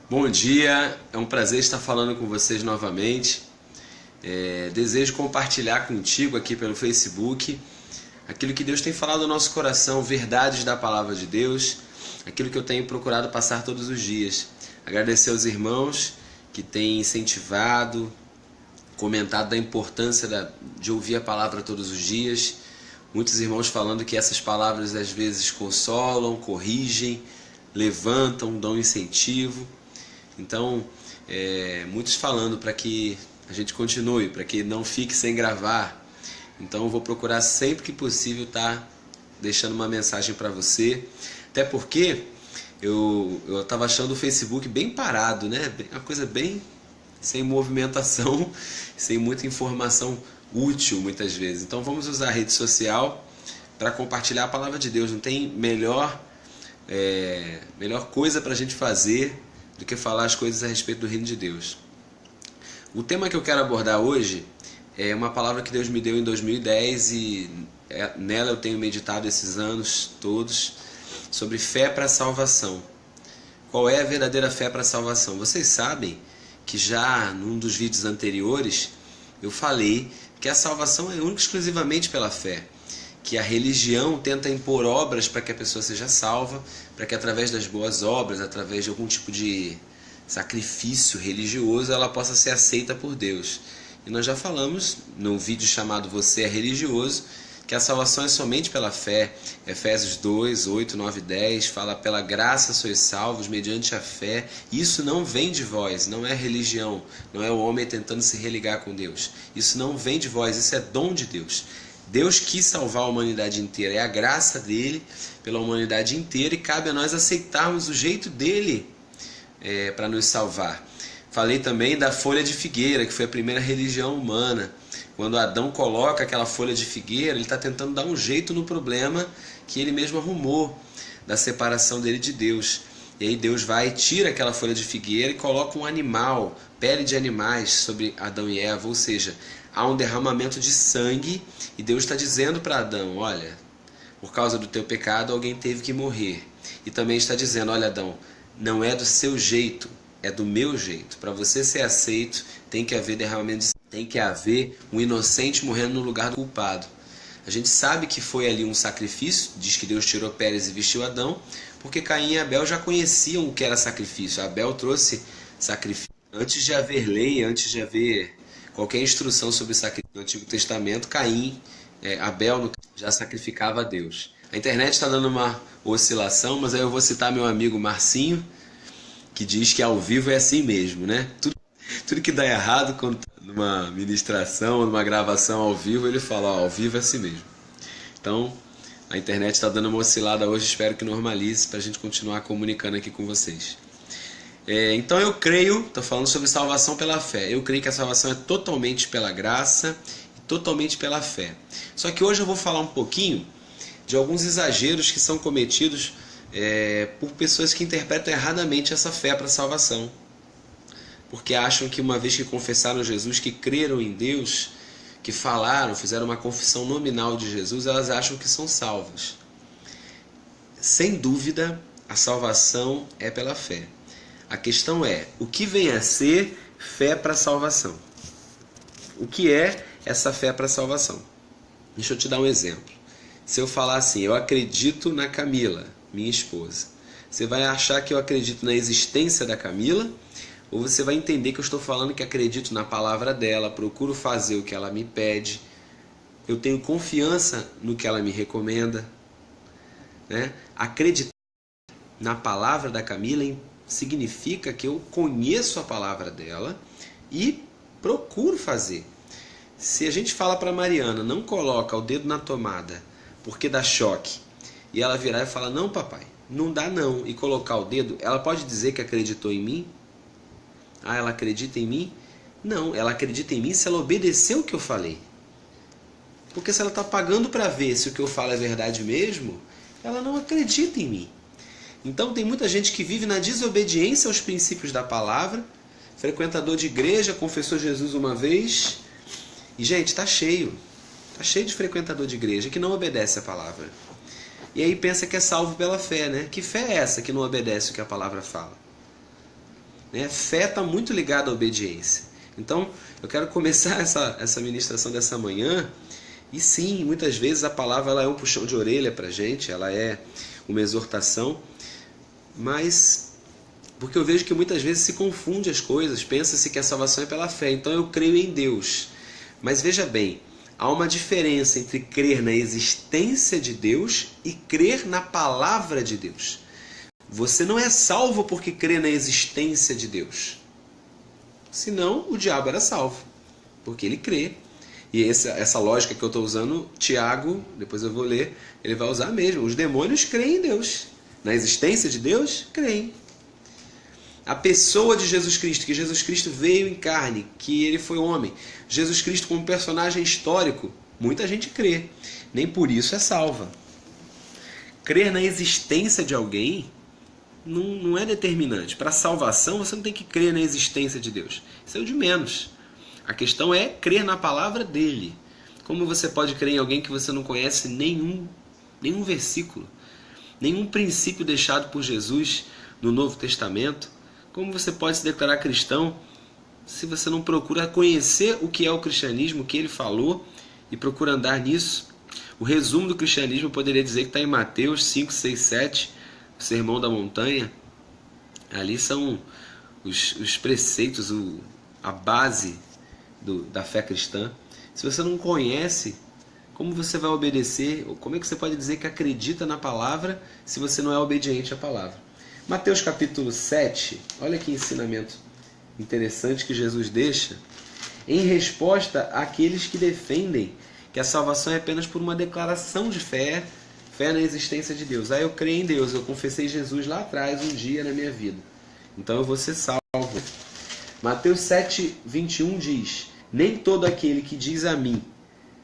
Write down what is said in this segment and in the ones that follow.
Bom dia, é um prazer estar falando com vocês novamente. Desejo compartilhar contigo aqui pelo Facebook aquilo que Deus tem falado no nosso coração, verdades da palavra de Deus, aquilo que eu tenho procurado passar todos os dias. Agradecer aos irmãos que têm incentivado, comentado da importância de ouvir a palavra todos os dias. Muitos irmãos falando que essas palavras às vezes consolam, corrigem, levantam, dão incentivo. Então, muitos falando para que a gente continue, para que não fique sem gravar. Então eu vou procurar sempre que possível estar deixando uma mensagem para você. Até porque eu estava achando o Facebook bem parado, né? Uma coisa bem sem movimentação, sem muita informação útil muitas vezes. Então vamos usar a rede social para compartilhar a palavra de Deus. Não tem melhor coisa para a gente fazer do que falar as coisas a respeito do reino de Deus. O tema que eu quero abordar hoje é uma palavra que Deus me deu em 2010 e nela eu tenho meditado esses anos todos sobre fé para a salvação. Qual é a verdadeira fé para a salvação? Vocês sabem que já num dos vídeos anteriores eu falei que a salvação é única e exclusivamente pela fé, que a religião tenta impor obras para que a pessoa seja salva, para que através das boas obras, através de algum tipo de sacrifício religioso, ela possa ser aceita por Deus. E nós já falamos num vídeo chamado Você é Religioso, que a salvação é somente pela fé. Efésios 2, 8, 9 e 10 fala: pela graça sois salvos mediante a fé. Isso não vem de vós, não é religião, não é o homem tentando se religar com Deus. Isso não vem de vós, isso é dom de Deus. Deus quis salvar a humanidade inteira, é a graça dele pela humanidade inteira e cabe a nós aceitarmos o jeito dele para nos salvar. Falei também da folha de figueira, que foi a primeira religião humana. Quando Adão coloca aquela folha de figueira, ele está tentando dar um jeito no problema que ele mesmo arrumou, da separação dele de Deus. E aí Deus vai e tira aquela folha de figueira e coloca um animal, pele de animais, sobre Adão e Eva, ou seja, há um derramamento de sangue e Deus está dizendo para Adão: olha, por causa do teu pecado alguém teve que morrer. E também está dizendo: olha Adão, não é do seu jeito, é do meu jeito. Para você ser aceito tem que haver derramamento de sangue, tem que haver um inocente morrendo no lugar do culpado. A gente sabe que foi ali um sacrifício, diz que Deus tirou Pérez e vestiu Adão, porque Caim e Abel já conheciam o que era sacrifício. Abel trouxe sacrifício antes de haver lei, antes de haver qualquer instrução sobre sacrifício. No Antigo Testamento, Abel já sacrificava a Deus. A internet está dando uma oscilação, mas aí eu vou citar meu amigo Marcinho, que diz que ao vivo é assim mesmo, né? Tudo que dá errado quando numa ministração, numa gravação ao vivo, ele fala: ao vivo é assim mesmo. Então, a internet está dando uma oscilada hoje, espero que normalize para a gente continuar comunicando aqui com vocês. Então eu creio, estou falando sobre salvação pela fé, eu creio que a salvação é totalmente pela graça e totalmente pela fé. Só que hoje eu vou falar um pouquinho de alguns exageros que são cometidos por pessoas que interpretam erradamente essa fé para a salvação. Porque acham que uma vez que confessaram Jesus, que creram em Deus, que falaram, fizeram uma confissão nominal de Jesus, elas acham que são salvas. Sem dúvida, a salvação é pela fé. A questão é, o que vem a ser fé para a salvação? O que é essa fé para a salvação? Deixa eu te dar um exemplo. Se eu falar assim: eu acredito na Camila, minha esposa, você vai achar que eu acredito na existência da Camila, ou você vai entender que eu estou falando que acredito na palavra dela, procuro fazer o que ela me pede, eu tenho confiança no que ela me recomenda, né? Acreditar na palavra da Camila significa que eu conheço a palavra dela e procuro fazer. Se a gente fala para Mariana: não coloca o dedo na tomada porque dá choque, e ela virar e falar: não papai, não dá não, e colocar o dedo, ela pode dizer que acreditou em mim? Ah, ela acredita em mim? Não, ela acredita em mim se ela obedeceu o que eu falei. Porque se ela está pagando para ver se o que eu falo é verdade mesmo, ela não acredita em mim. Então tem muita gente que vive na desobediência aos princípios da palavra, frequentador de igreja, confessou Jesus uma vez, e gente, está cheio de frequentador de igreja que não obedece a palavra. E aí pensa que é salvo pela fé, né? Que fé é essa que não obedece o que a palavra fala? né? Fé está muito ligada à obediência. Então, eu quero começar essa ministração dessa manhã. E sim, muitas vezes a palavra ela é um puxão de orelha para a gente, ela é uma exortação, mas porque eu vejo que muitas vezes se confunde as coisas, pensa-se que a salvação é pela fé, então eu creio em Deus. Mas veja bem, há uma diferença entre crer na existência de Deus e crer na palavra de Deus. Você não é salvo porque crê na existência de Deus. Senão o diabo era salvo, porque ele crê. E essa lógica que eu estou usando, Tiago, depois eu vou ler, ele vai usar mesmo. Os demônios creem em Deus. Na existência de Deus, creem. A pessoa de Jesus Cristo, que Jesus Cristo veio em carne, que ele foi homem. Jesus Cristo como personagem histórico, muita gente crê. Nem por isso é salva. Crer na existência de alguém não é determinante. Para a salvação, você não tem que crer na existência de Deus. Isso é o de menos. A questão é crer na palavra dele. Como você pode crer em alguém que você não conhece nenhum versículo, nenhum princípio deixado por Jesus no Novo Testamento? Como você pode se declarar cristão se você não procura conhecer o que é o cristianismo, o que ele falou, e procura andar nisso? O resumo do cristianismo eu poderia dizer que está em Mateus 5, 6, 7, o Sermão da Montanha. Ali são os preceitos, a base da fé cristã. Se você não conhece, como você vai obedecer? Como é que você pode dizer que acredita na palavra se você não é obediente à palavra? Mateus capítulo 7, olha que ensinamento interessante que Jesus deixa em resposta àqueles que defendem que a salvação é apenas por uma declaração de fé na existência de Deus. Eu creio em Deus, eu confessei Jesus lá atrás um dia na minha vida, então eu vou ser salvo. Mateus 7, 21 diz: nem todo aquele que diz a mim,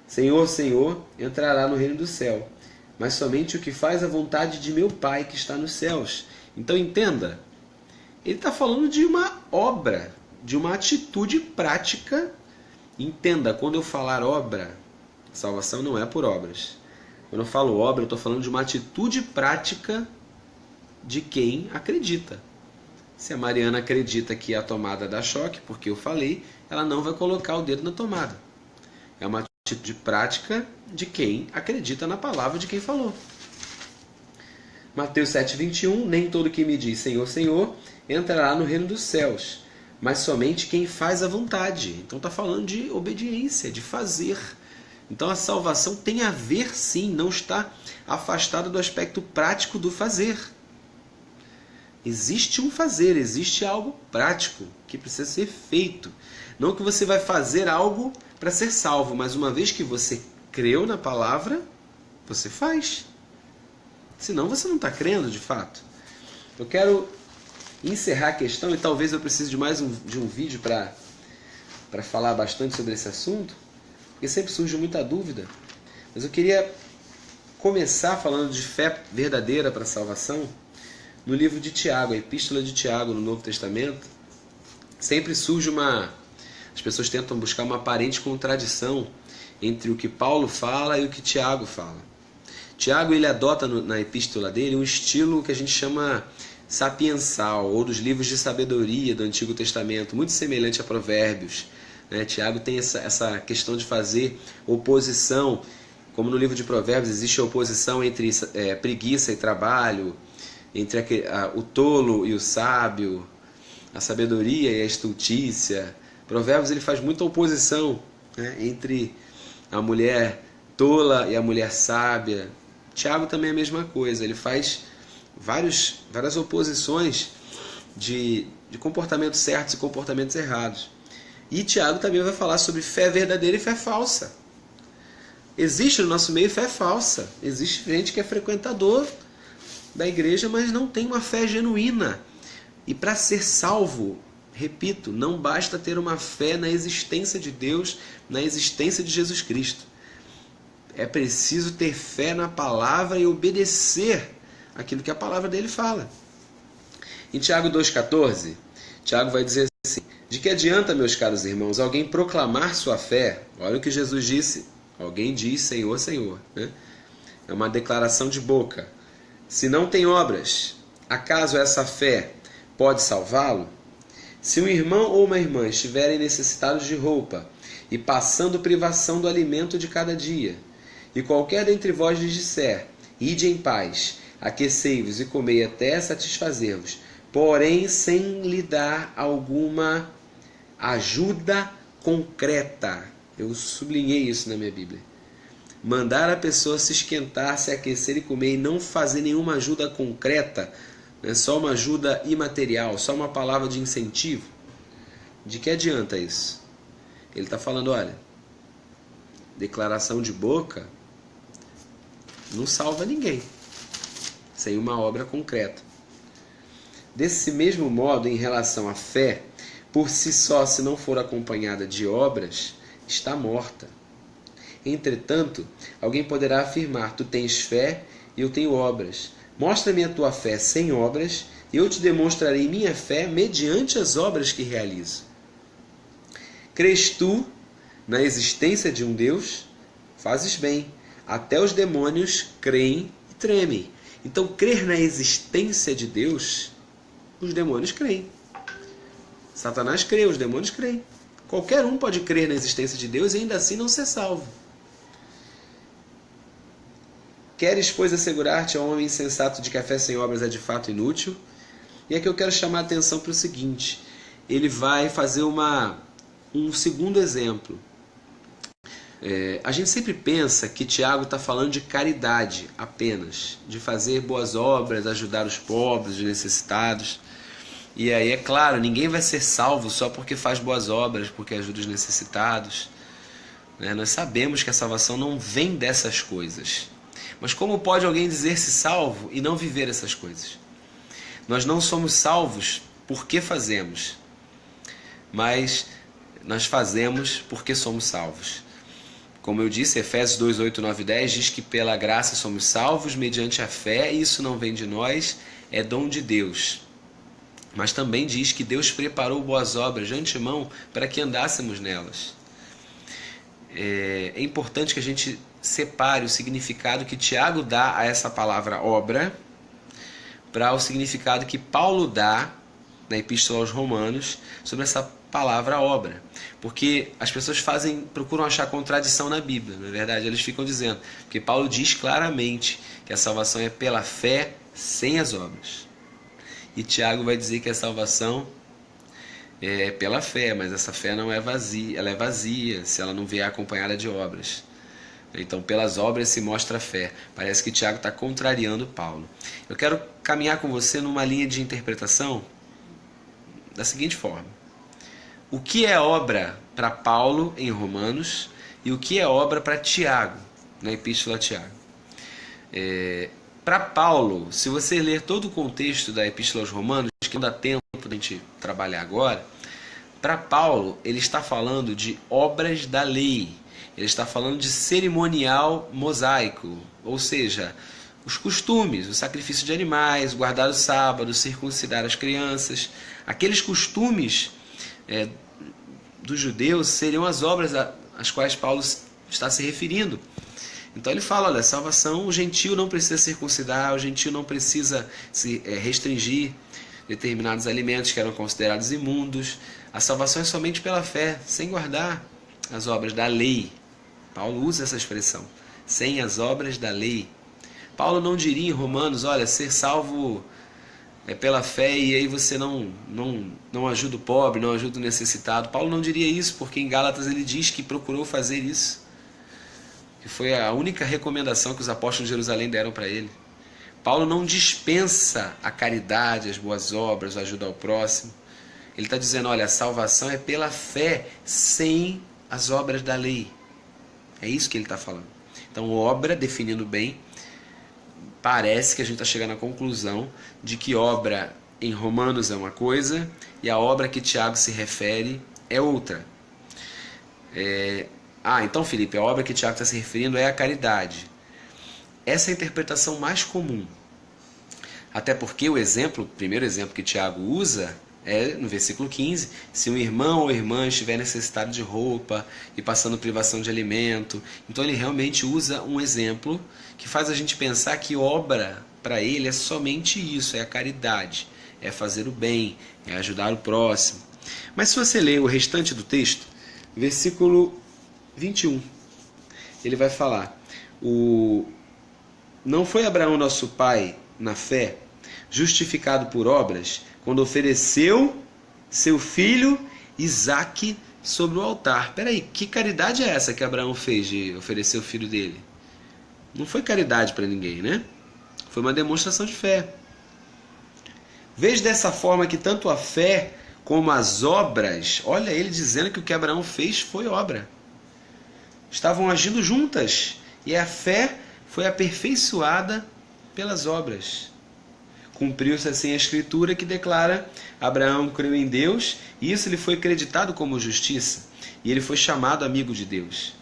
Senhor, Senhor, entrará no reino do céu, mas somente o que faz a vontade de meu Pai que está nos céus. Então entenda, ele está falando de uma obra, de uma atitude prática. Entenda, quando eu falar obra, salvação não é por obras. Quando eu falo obra, eu estou falando de uma atitude prática de quem acredita. Se a Mariana acredita que a tomada dá choque, porque eu falei, ela não vai colocar o dedo na tomada. É uma atitude prática de quem acredita na palavra de quem falou. Mateus 7, 21, nem todo que me diz Senhor, Senhor, entrará no reino dos céus, mas somente quem faz a vontade. Então está falando de obediência, de fazer. Então a salvação tem a ver sim, não está afastada do aspecto prático do fazer. Existe um fazer, existe algo prático que precisa ser feito. Não que você vai fazer algo para ser salvo, mas uma vez que você creu na palavra, você faz. Senão você não está crendo de fato. Eu quero encerrar a questão, e talvez eu precise de mais um vídeo para falar bastante sobre esse assunto, porque sempre surge muita dúvida. Mas eu queria começar falando de fé verdadeira para a salvação. No livro de Tiago, a Epístola de Tiago, no Novo Testamento, sempre surge as pessoas tentam buscar uma aparente contradição entre o que Paulo fala e o que Tiago fala. Tiago, ele adota na epístola dele um estilo que a gente chama sapiensal, ou dos livros de sabedoria do Antigo Testamento, muito semelhante a Provérbios. Tiago tem essa questão de fazer oposição, como no livro de Provérbios existe a oposição entre preguiça e trabalho, entre o tolo e o sábio, a sabedoria e a estultícia. Provérbios ele faz muita oposição, entre a mulher tola e a mulher sábia. Tiago também é a mesma coisa, ele faz várias oposições de comportamentos certos e comportamentos errados. E Tiago também vai falar sobre fé verdadeira e fé falsa. Existe no nosso meio fé falsa. Existe gente que é frequentador da igreja, mas não tem uma fé genuína. E para ser salvo, repito, não basta ter uma fé na existência de Deus, na existência de Jesus Cristo. É preciso ter fé na palavra e obedecer aquilo que a palavra dele fala. Em Tiago 2,14, Tiago vai dizer assim: de que adianta, meus caros irmãos, alguém proclamar sua fé? Olha o que Jesus disse. Alguém diz Senhor, Senhor. É uma declaração de boca. Se não tem obras, acaso essa fé pode salvá-lo? Se um irmão ou uma irmã estiverem necessitados de roupa, e passando privação do alimento de cada dia, e qualquer dentre vós lhes disser, ide em paz, aquecei-vos e comei até satisfazer-vos, porém sem lhe dar alguma ajuda concreta. Eu sublinhei isso na minha Bíblia. Mandar a pessoa se esquentar, se aquecer e comer e não fazer nenhuma ajuda concreta, né? Só uma ajuda imaterial, só uma palavra de incentivo. De que adianta isso? Ele está falando, olha, declaração de boca não salva ninguém sem uma obra concreta. Desse mesmo modo, em relação à fé, por si só, se não for acompanhada de obras, está morta. Entretanto, alguém poderá afirmar, tu tens fé e eu tenho obras. Mostra-me a tua fé sem obras, e eu te demonstrarei minha fé mediante as obras que realizo. Crês tu na existência de um Deus? Fazes bem. Até os demônios creem e tremem. Então, crer na existência de Deus, os demônios creem. Satanás crê, os demônios creem. Qualquer um pode crer na existência de Deus e ainda assim não ser salvo. Queres, pois, assegurar-te ao homem insensato de que a fé sem obras é de fato inútil? E aqui eu quero chamar a atenção para o seguinte. Ele vai fazer um segundo exemplo. A gente sempre pensa que Tiago está falando de caridade apenas, de fazer boas obras, ajudar os pobres, os necessitados. E aí, é claro, ninguém vai ser salvo só porque faz boas obras, porque ajuda os necessitados. Nós sabemos que a salvação não vem dessas coisas. Mas como pode alguém dizer-se salvo e não viver essas coisas? Nós não somos salvos porque fazemos, mas nós fazemos porque somos salvos. Como eu disse, Efésios 2, 8, 9 e 10 diz que pela graça somos salvos mediante a fé, e isso não vem de nós, é dom de Deus. Mas também diz que Deus preparou boas obras de antemão para que andássemos nelas. É importante que a gente separe o significado que Tiago dá a essa palavra obra para o significado que Paulo dá na Epístola aos Romanos sobre essa palavra obra. Porque as pessoas procuram achar contradição na Bíblia, não é verdade? Eles ficam dizendo, porque Paulo diz claramente que a salvação é pela fé sem as obras. E Tiago vai dizer que a salvação é pela fé, mas essa fé não é vazia, ela é vazia se ela não vier acompanhada de obras. Então, pelas obras se mostra a fé. Parece que Tiago está contrariando Paulo. Eu quero caminhar com você numa linha de interpretação da seguinte forma. O que é obra para Paulo em Romanos e o que é obra para Tiago, na Epístola a Tiago? Para Paulo, se você ler todo o contexto da Epístola aos Romanos, que não dá tempo de a gente trabalhar agora, para Paulo ele está falando de obras da lei. Ele está falando de cerimonial mosaico, ou seja, os costumes, o sacrifício de animais, guardar o sábado, circuncidar as crianças. Aqueles costumes dos judeus seriam as obras às quais Paulo está se referindo. Então ele fala, olha, salvação, o gentio não precisa circuncidar, o gentio não precisa se restringir determinados alimentos que eram considerados imundos. A salvação é somente pela fé, sem guardar as obras da lei. Paulo usa essa expressão, sem as obras da lei. Paulo não diria em Romanos, olha, ser salvo é pela fé e aí você não ajuda o pobre, não ajuda o necessitado. Paulo não diria isso, porque em Gálatas ele diz que procurou fazer isso, que foi a única recomendação que os apóstolos de Jerusalém deram para ele. Paulo não dispensa a caridade, as boas obras, a ajuda ao próximo. Ele está dizendo, olha, a salvação é pela fé, sem as obras da lei. É isso que ele está falando. Então, obra, definindo bem, parece que a gente está chegando à conclusão de que obra em Romanos é uma coisa e a obra que Tiago se refere é outra. Então, Felipe, a obra que Tiago está se referindo é a caridade. Essa é a interpretação mais comum. Até porque o primeiro exemplo que Tiago usa é no versículo 15, se um irmão ou irmã estiver necessitado de roupa e passando privação de alimento. Então ele realmente usa um exemplo que faz a gente pensar que obra para ele é somente isso, é a caridade, é fazer o bem, é ajudar o próximo. Mas se você ler o restante do texto, versículo 21, ele vai falar: não foi Abraão nosso pai na fé, justificado por obras, quando ofereceu seu filho Isaque sobre o altar. Peraí, que caridade é essa que Abraão fez de oferecer o filho dele? Não foi caridade para ninguém, né? Foi uma demonstração de fé. Veja dessa forma que tanto a fé como as obras, olha ele dizendo que o que Abraão fez foi obra. Estavam agindo juntas e a fé foi aperfeiçoada pelas obras. Cumpriu-se assim a escritura que declara: Abraão creu em Deus e isso lhe foi creditado como justiça, e ele foi chamado amigo de Deus.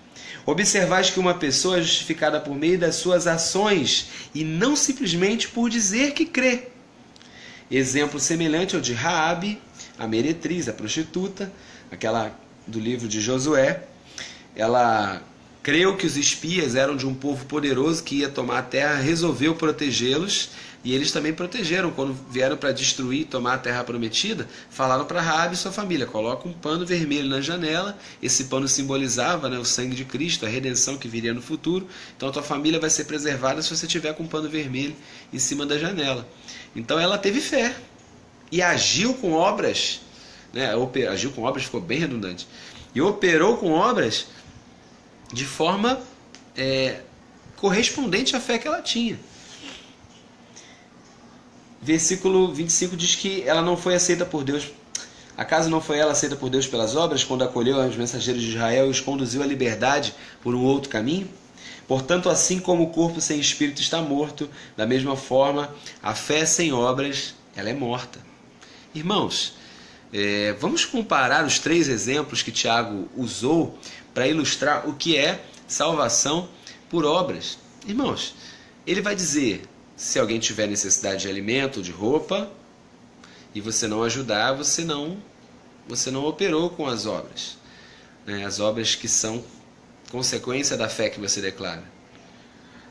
Observais que uma pessoa é justificada por meio das suas ações e não simplesmente por dizer que crê. Exemplo semelhante ao de Raabe, a meretriz, a prostituta, aquela do livro de Josué. Ela creu que os espias eram de um povo poderoso que ia tomar a terra, resolveu protegê-los, e eles também protegeram. Quando vieram para destruir e tomar a terra prometida, falaram para Raabe e sua família: coloca um pano vermelho na janela. Esse pano simbolizava, né, o sangue de Cristo, a redenção que viria no futuro. Então a tua família vai ser preservada se você tiver com um pano vermelho em cima da janela. Então ela teve fé e agiu com obras, né? Agiu com obras, ficou bem redundante, e operou com obras de forma correspondente à fé que ela tinha. Versículo 25 diz que ela não foi aceita por Deus. Acaso não foi ela aceita por Deus pelas obras, quando acolheu os mensageiros de Israel e os conduziu à liberdade por um outro caminho? Portanto, assim como o corpo sem espírito está morto, da mesma forma, a fé sem obras, ela é morta. Irmãos, vamos comparar os 3 exemplos que Tiago usou para ilustrar o que é salvação por obras. Irmãos, ele vai dizer: se alguém tiver necessidade de alimento, de roupa, e você não ajudar, você não operou com as obras, né? As obras que são consequência da fé que você declara.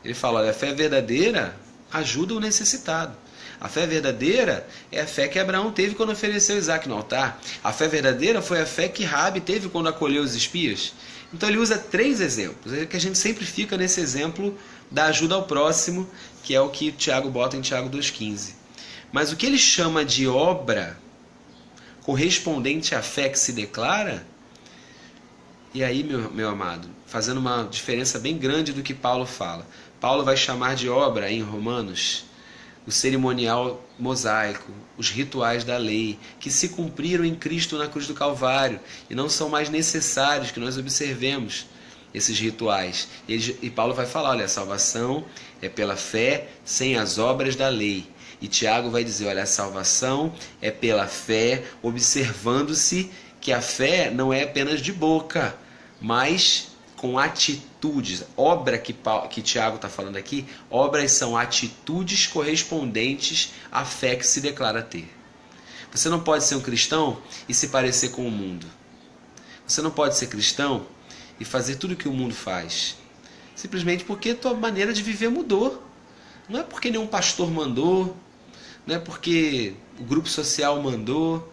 Ele fala: olha, a fé verdadeira ajuda o necessitado. A fé verdadeira é a fé que Abraão teve quando ofereceu Isaque no altar. A fé verdadeira foi a fé que Raabe teve quando acolheu os espias. Então ele usa 3 exemplos. É que a gente sempre fica nesse exemplo da ajuda ao próximo, que é o que Tiago bota em Tiago 2,15. Mas o que ele chama de obra correspondente à fé que se declara, e aí, meu amado, fazendo uma diferença bem grande do que Paulo fala. Paulo vai chamar de obra em Romanos o cerimonial mosaico, os rituais da lei, que se cumpriram em Cristo na cruz do Calvário e não são mais necessários que nós observemos esses rituais. E Paulo vai falar: olha, a salvação é pela fé sem as obras da lei. E Tiago vai dizer: olha, a salvação é pela fé, observando-se que a fé não é apenas de boca, mas com atitudes. Obra que Tiago está falando aqui, obras são atitudes correspondentes à fé que se declara ter. Você não pode ser um cristão e se parecer com o mundo. Você não pode ser cristão e fazer tudo o que o mundo faz, simplesmente porque a tua maneira de viver mudou. Não é porque nenhum pastor mandou, não é porque o grupo social mandou,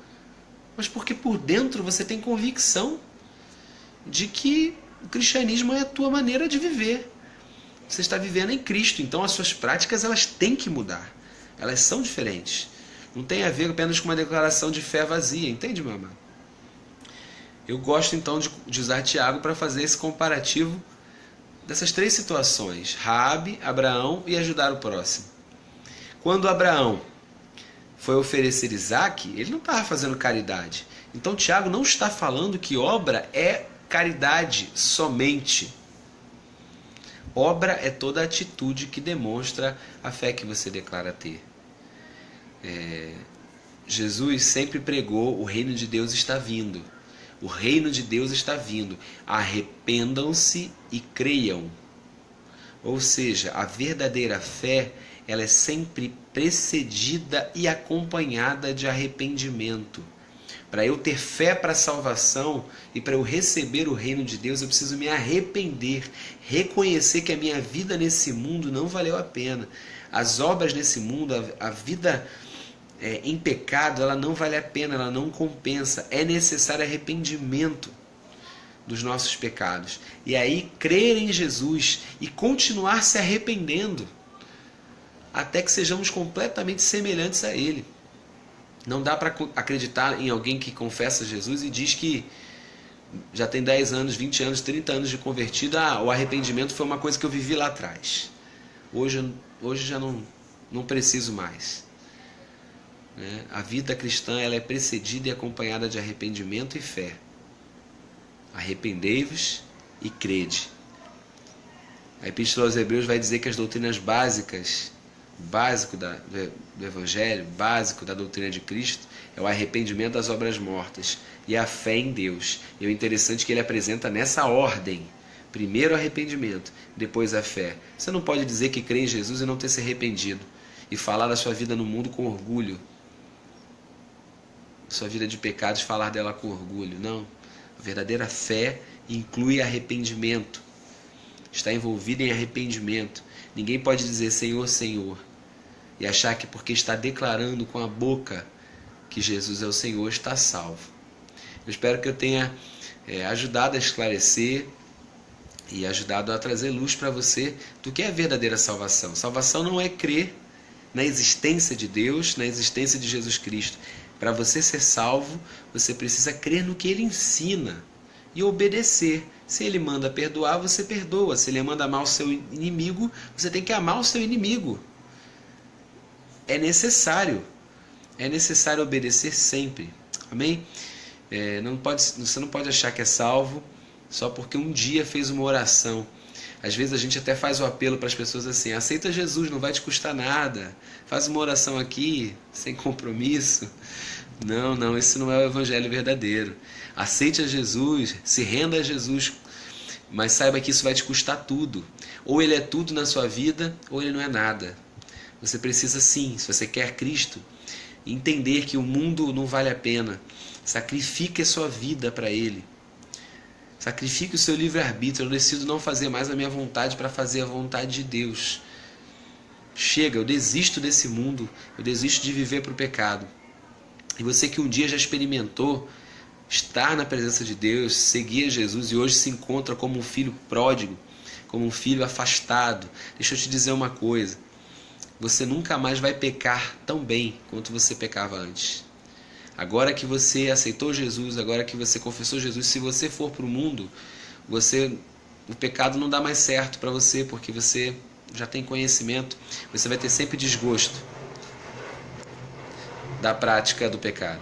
mas porque por dentro você tem convicção de que o cristianismo é a tua maneira de viver. Você está vivendo em Cristo, então as suas práticas elas têm que mudar. Elas são diferentes. Não tem a ver apenas com uma declaração de fé vazia, entende, meu amado? Eu gosto então de usar Tiago para fazer esse comparativo dessas 3 situações: Raabe, Abraão e ajudar o próximo. Quando Abraão foi oferecer Isaque, ele não estava fazendo caridade. Então Tiago não está falando que obra é caridade somente. Obra é toda atitude que demonstra a fé que você declara ter. Jesus sempre pregou: o reino de Deus está vindo. O reino de Deus está vindo. Arrependam-se e creiam. Ou seja, a verdadeira fé, ela é sempre precedida e acompanhada de arrependimento. Para eu ter fé para a salvação e para eu receber o reino de Deus, eu preciso me arrepender, reconhecer que a minha vida nesse mundo não valeu a pena. As obras nesse mundo, a vida em pecado, ela não vale a pena, ela não compensa. É necessário arrependimento dos nossos pecados. E aí crer em Jesus e continuar se arrependendo até que sejamos completamente semelhantes a Ele. Não dá para acreditar em alguém que confessa Jesus e diz que já tem 10 anos, 20 anos, 30 anos de convertido. O arrependimento foi uma coisa que eu vivi lá atrás. Hoje já não preciso mais. A vida cristã ela é precedida e acompanhada de arrependimento e fé. Arrependei-vos e crede. A Epístola aos Hebreus vai dizer que as doutrinas básicas, básico do Evangelho, básico da doutrina de Cristo, é o arrependimento das obras mortas e a fé em Deus. E o interessante é que ele apresenta nessa ordem. Primeiro o arrependimento, depois a fé. Você não pode dizer que crê em Jesus e não ter se arrependido. E falar da sua vida no mundo com orgulho. Sua vida de pecados, falar dela com orgulho. Não. A verdadeira fé inclui arrependimento. Está envolvida em arrependimento. Ninguém pode dizer Senhor, Senhor e achar que porque está declarando com a boca que Jesus é o Senhor, está salvo. Eu espero que eu tenha ajudado a esclarecer e ajudado a trazer luz para você do que é a verdadeira salvação. Salvação não é crer na existência de Deus, na existência de Jesus Cristo. Para você ser salvo, você precisa crer no que Ele ensina e obedecer. Se Ele manda perdoar, você perdoa. Se Ele manda amar o seu inimigo, você tem que amar o seu inimigo. É necessário obedecer sempre. Amém? Você não pode achar que é salvo só porque um dia fez uma oração. Às vezes a gente até faz o apelo para as pessoas assim: aceita Jesus, não vai te custar nada. Faz uma oração aqui, sem compromisso. Não, esse não é o evangelho verdadeiro. Aceite a Jesus, se renda a Jesus, mas saiba que isso vai te custar tudo. Ou Ele é tudo na sua vida, ou Ele não é nada. Você precisa sim, se você quer Cristo, entender que o mundo não vale a pena. Sacrifique a sua vida para Ele. Sacrifique o seu livre-arbítrio. Eu decido não fazer mais a minha vontade para fazer a vontade de Deus. Chega, eu desisto desse mundo. Eu desisto de viver para o pecado. E você que um dia já experimentou estar na presença de Deus, seguir Jesus e hoje se encontra como um filho pródigo, como um filho afastado. Deixa eu te dizer uma coisa. Você nunca mais vai pecar tão bem quanto você pecava antes. Agora que você aceitou Jesus, agora que você confessou Jesus, se você for para o mundo, o pecado não dá mais certo para você, porque você já tem conhecimento, você vai ter sempre desgosto da prática do pecado.